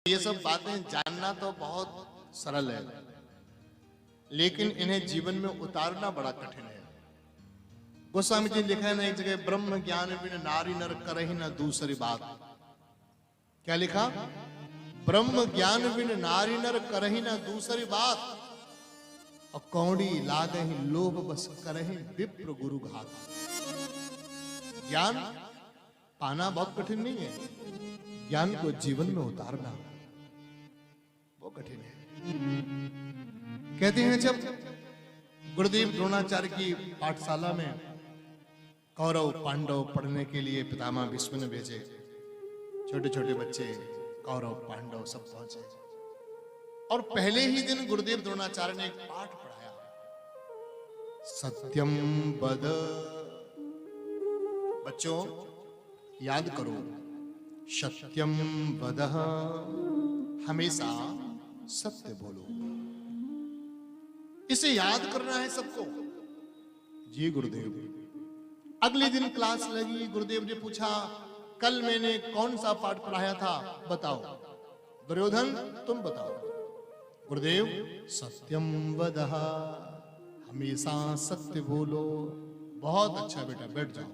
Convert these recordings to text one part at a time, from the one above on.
ये सब बातें जानना तो बहुत सरल है, लेकिन इन्हें जीवन में उतारना बड़ा कठिन है। गोस्वामी जी लिखा है ना एक जगह, ब्रह्म ज्ञान बिन नारी नर करहि न दूसरी बात। क्या लिखा? ब्रह्म ज्ञान बिन नारी नर करहि न दूसरी बात, और कौड़ी लागहि लोभ बस करहि विप्र गुरु घात। ज्ञान पाना बहुत कठिन नहीं है, ज्ञान को जीवन में उतारना वो कठिन है। कहते हैं जब गुरुदेव द्रोणाचार्य की पाठशाला में कौरव पांडव पढ़ने के लिए पितामह भीष्म ने भेजे, छोटे छोटे बच्चे कौरव पांडव सब पहुंचे, और पहले ही दिन गुरुदेव द्रोणाचार्य ने एक पाठ पढ़ाया, सत्यम वद। बच्चों याद करो, सत्यम वद, हमेशा सत्य बोलो। इसे याद करना है सबको। जी गुरुदेव। अगले दिन क्लास लगी, गुरुदेव ने पूछा, कल मैंने कौन सा पाठ पढ़ाया था बताओ। दुर्योधन तुम बताओ। गुरुदेव सत्यम वदः, हमेशा सत्य बोलो। बहुत अच्छा बेटा, बैठ जाओ।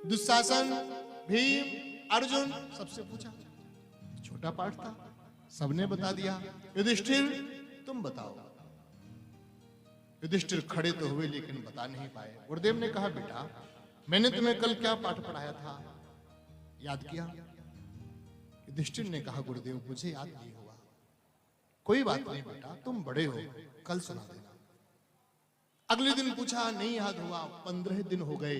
दुशासन, भीम, अर्जुन सबसे पूछा, छोटा पाठ था, सबने बता दिया। युधिष्ठिर तुम बताओ। युधिष्ठिर खड़े तो हुए लेकिन बता नहीं पाए। गुरुदेव ने कहा, बेटा मैंने तुम्हें कल क्या पाठ पढ़ाया था, याद किया? युधिष्ठिर ने कहा, गुरुदेव मुझे याद नहीं हुआ। कोई बात नहीं बेटा, तुम बड़े हो, कल सुना देना। अगले दिन पूछा, नहीं याद हुआ। 15 दिन हो गए,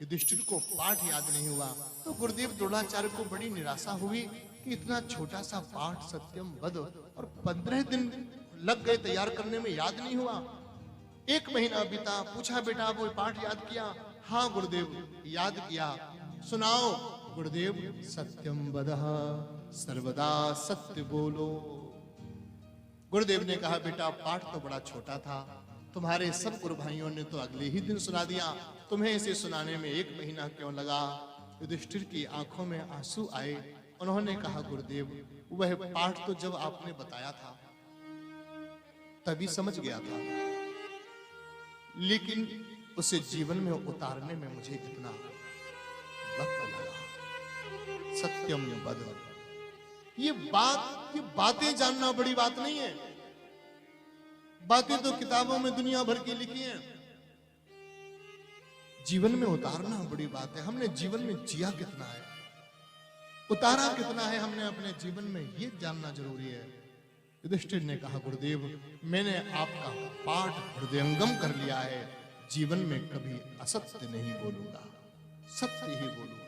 युधिष्ठिर को पाठ याद नहीं हुआ। तो गुरुदेव द्रोणाचार्य को बड़ी निराशा हुई कि इतना छोटा सा पाठ सत्यम वद, और 15 दिन लग गए तैयार करने में, याद नहीं हुआ। 1 महीना बीता। पूछा, बेटा वो पाठ याद किया? हाँ गुरुदेव याद किया। सुनाओ। गुरुदेव सत्यम वदः, सर्वदा सत्य बोलो। गुरुदेव ने कहा, बेटा पाठ तो बड़ा छोटा था, तुम्हारे सब गुरु भाइयों ने तो अगले ही दिन सुना दिया, तुम्हें इसे सुनाने में 1 महीना क्यों लगा? युधिष्ठिर की आंखों में आंसू आए। उन्होंने कहा, गुरुदेव वह पाठ तो जब आपने बताया था तभी समझ गया था, लेकिन उसे जीवन में उतारने में मुझे कितना वक्त लगा। सत्यम वद। ये बातें जानना बड़ी बात नहीं है। बातें तो किताबों में दुनिया भर की लिखी हैं, जीवन में उतारना बड़ी बात है। हमने जीवन में जिया कितना है, उतारा कितना है हमने अपने जीवन में, ये जानना जरूरी है। युधिष्ठिर ने कहा, गुरुदेव मैंने आपका पाठ हृदयंगम कर लिया है, जीवन में कभी असत्य नहीं बोलूंगा, सत्य ही बोलूंगा।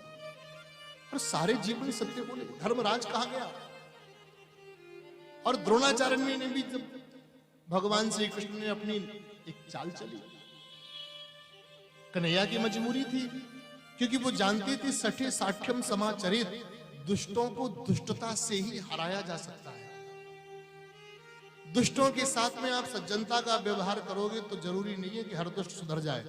और सारे जीवन सत्य बोले। धर्मराज कहा गया। और द्रोणाचार्य ने भी जब भगवान श्री कृष्ण ने अपनी एक चाल चली, कन्हैया की मजबूरी थी, क्योंकि वो जानती थी सठे साठ्यम समाचरित, दुष्टों को दुष्टता से ही हराया जा सकता है। दुष्टों के साथ में आप सज्जनता का व्यवहार करोगे तो जरूरी नहीं है कि हर दुष्ट सुधर जाए।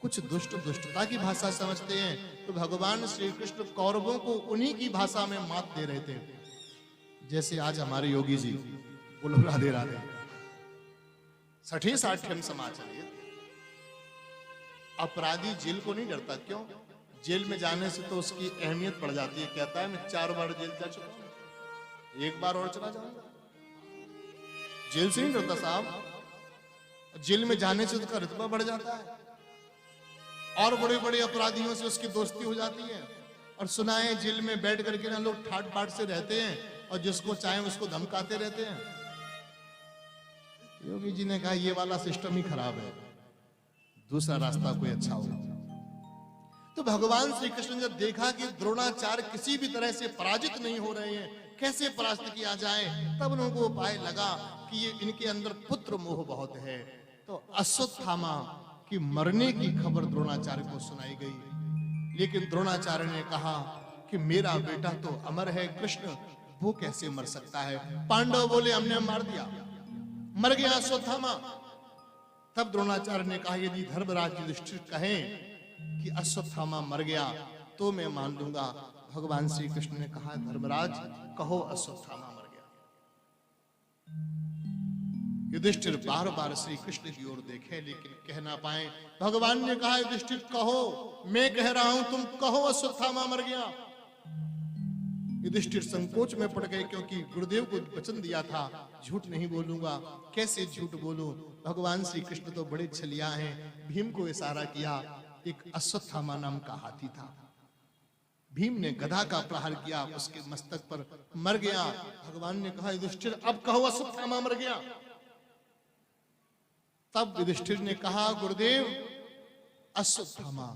कुछ दुष्ट दुष्टता की भाषा समझते हैं, तो भगवान श्री कृष्ण कौरवों को उन्हीं की भाषा में मात दे रहे थे। जैसे आज हमारे योगी जी, बोलो राधे राधे। सठे साठ्यम समाचरित। अपराधी जेल को नहीं डरता। क्यों? जेल में जाने से तो उसकी अहमियत बढ़ जाती है। कहता है मैं 4 बार जेल जा चुका हूं, 1 बार और चला जाऊंगा। जेल से नहीं डरता साहब। जेल में जाने से उसका रुतबा बढ़ जाता है, और बड़े बड़े अपराधियों से उसकी दोस्ती हो जाती है। और सुना है जेल में बैठ करके ना लोग ठाट बाट से रहते हैं, और जिसको चाहे उसको धमकाते रहते हैं। योगी जी ने कहा, ये वाला सिस्टम ही खराब है, दूसरा रास्ता कोई अच्छा हो। तो भगवान श्री कृष्ण ने जब देखा कि द्रोणाचार्य किसी भी तरह से पराजित नहीं हो रहे हैं, कैसे परास्त किया जाए, तब उनको उपाय लगा कि ये इनके अंदर पुत्र मोह बहुत है। तो अश्वत्थामा की मरने की खबर द्रोणाचार्य को सुनाई गई। लेकिन द्रोणाचार्य ने कहा कि मेरा बेटा तो अमर है कृष्ण, वो कैसे मर सकता है? पांडव बोले, हमने मार दिया, मर गया अश्वत्थामा। तब द्रोणाचार्य ने कहा, यदि धर्मराज युधिष्ठिर कहें कि अश्वत्थामा मर गया तो मैं मान लूंगा, भगवान श्री कृष्ण ने कहा, धर्मराज कहो अश्वत्थामा मर गया। युधिष्ठिर बार बार श्री कृष्ण की ओर देखे लेकिन कह ना पाए। भगवान ने कहा, युधिष्ठिर कहो, मैं कह रहा हूं, तुम कहो अश्वत्थामा मर गया। युधिष्ठिर संकोच में पड़ गए, क्योंकि गुरुदेव को वचन दिया था झूठ नहीं बोलूंगा, कैसे झूठ बोलूं। भगवान श्री कृष्ण तो बड़े छलिया हैं। भीम को इशारा किया, एक अश्वत्थामा नाम का हाथी था। भीम ने गधा का प्रहार किया, उसके मस्तक पर मर गया। भगवान ने कहा, युधिष्ठिर अब कहो अश्वत्थामा मर गया। तब युधिष्ठिर ने कहा, गुरुदेव अश्वत्थामा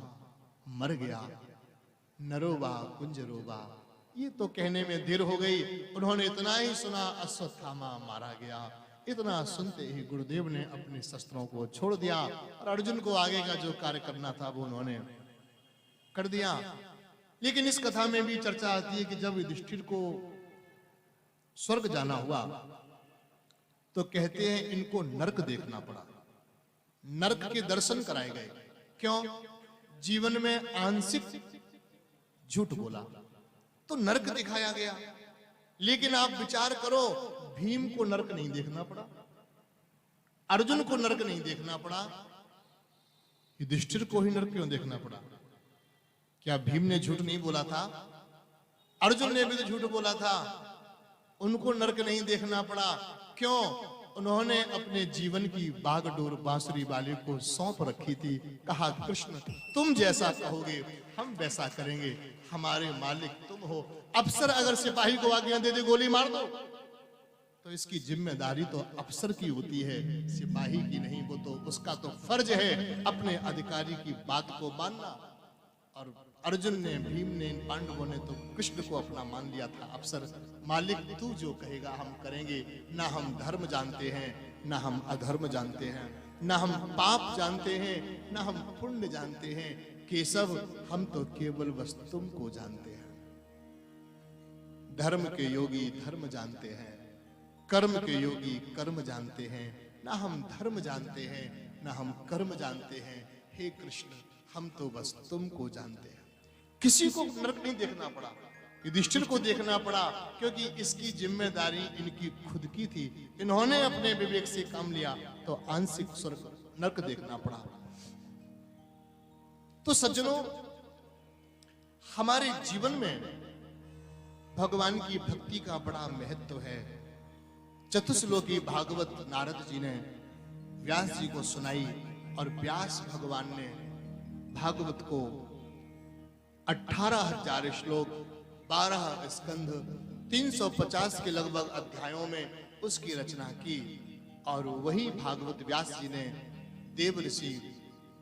मर गया, नरोवा कुंजरोवा। ये तो कहने में देर हो गई, उन्होंने इतना ही सुना, अश्वत्थामा मारा गया। इतना सुनते ही गुरुदेव ने अपने शस्त्रों को छोड़ दिया और अर्जुन को आगे का जो कार्य करना था वो उन्होंने कर दिया। लेकिन इस कथा में भी चर्चा आती है कि जब युधिष्ठिर को स्वर्ग जाना हुआ तो कहते हैं इनको नरक देखना पड़ा, नरक के दर्शन कराए गए। क्यों? जीवन में आंशिक झूठ बोला तो नरक दिखाया गया। लेकिन आप विचार करो, भीम को नरक नहीं देखना पड़ा, अर्जुन को नरक नहीं देखना पड़ा, युधिष्ठिर को ही नरक क्यों देखना पड़ा? क्या भीम ने झूठ नहीं बोला था? अर्जुन ने भी तो झूठ बोला था, उनको नरक नहीं देखना पड़ा। क्यों? उन्होंने अपने जीवन की बागडोर बांसुरी वाले को सौंप रखी थी। कहा, कृष्ण तुम जैसा कहोगे हम वैसा करेंगे, हमारे मालिक तुम हो। अफसर अगर सिपाही को आज्ञा दे दे गोली मार दो, तो इसकी जिम्मेदारी तो अफसर की होती है, सिपाही की नहीं। वो तो उसका तो फर्ज है अपने अधिकारी की बात को मानना। और अर्जुन ने, भीम ने, पांडवों ने तो कृष्ण को अपना मान लिया था अफसर। मालिक तू जो कहेगा हम करेंगे। ना हम धर्म जानते हैं, ना हम अधर्म जानते हैं, ना हम पाप जानते हैं, ना हम पुण्य जानते हैं। केशव हम तो केवल बस तुमको जानते हैं। धर्म के योगी धर्म जानते हैं, कर्म के योगी कर्म जानते हैं। ना हम धर्म जानते हैं, ना हम कर्म जानते हैं। हे कृष्ण हम तो बस तुमको जानते हैं। किसी को नरक नहीं देखना पड़ा, युधिष्ठिर को देखना पड़ा, क्योंकि इसकी जिम्मेदारी इनकी खुद की थी। इन्होंने अपने विवेक से काम लिया तो आंशिक स्वर्ग नरक देखना पड़ा। तो सज्जनों, हमारे जीवन में भगवान की भक्ति का बड़ा महत्व है। चतुश्लोकी भागवत नारद जी ने व्यास जी को सुनाई और व्यास भगवान ने भागवत को 18,000 श्लोक, 12 स्कंध, 350 के लगभग अध्यायों में उसकी रचना की। और वही भागवत व्यास जी ने देव ऋषि,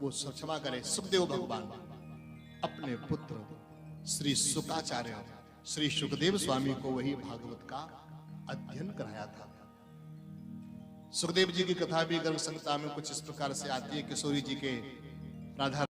वो क्षमा करे, सुखदेव भगवान अपने पुत्र श्री शुकाचार्य श्री सुखदेव स्वामी को वही भागवत का अध्ययन कराया था। सुखदेव जी की कथा भी गर्भ संहिता में कुछ इस प्रकार से आती है। किशोरी जी के राधा